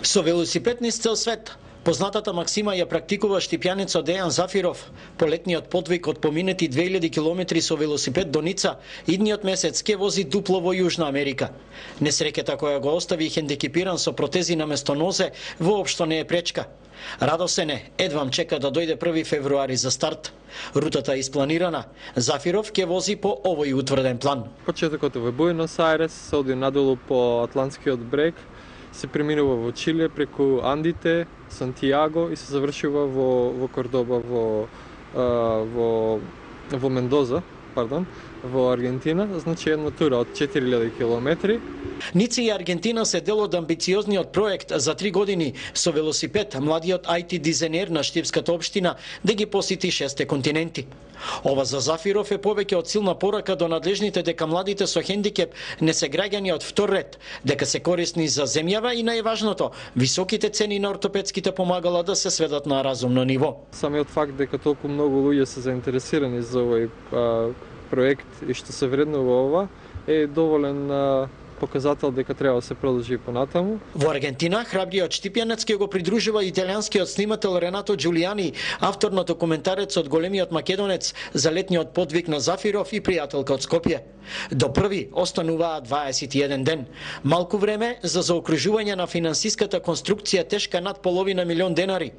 Со велосипед низ цел свет. Познатата максима ја практикува штипјанецот Дејан Зафиров. Полетниот подвиг од поминети 2000 километри со велосипед до Ница идниот месец ќе вози дупло во Јужна Америка. Несреќата која го остави хендикипиран со протези наместо нозе воопшто не е пречка. Радосен е, едвам чека да дојде 1 февруари за старт. Рутата е испланирана. Зафиров ќе вози по овој утврден план. Почетокот е во Буенос Ајрес, се оди надолу по Атлантскиот брег, се преминува во Чиле преку Андите, Сантијаго и се завршува во Кордоба во Мендоза, во Аргентина, значи една тура од 4000 километри. Ница и Аргентина се дел од амбициозниот проект за 3 години со велосипед младиот IT дизајнер на Штипската општина да ги посети 6 континенти. Ова за Зафиров е повеќе од силна порака до надлежните дека младите со хендикеп не се граѓани од втор ред, дека се корисни за земјава и најважното, високите цени на ортопедските помагала да се сведат на разумно ниво. Самиот факт дека толку многу луѓе се заинтересирани за овој проект и што се вреднува ова е доволен показател дека треба да се продолжи понатаму. Во Аргентина храбриот штипјанец ќе го придружува италијанскиот снимател Ренато Џулијани, автор на документарецот Големиот македонец за летниот подвиг на Зафиров и пријателка од Скопје. До први остануваат 21 ден. Малку време за заокружување на финансиската конструкција тешка над половина милион денари.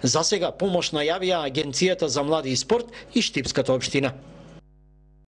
За сега помош најавија Агенцијата за млади и спорт и Штипската општина.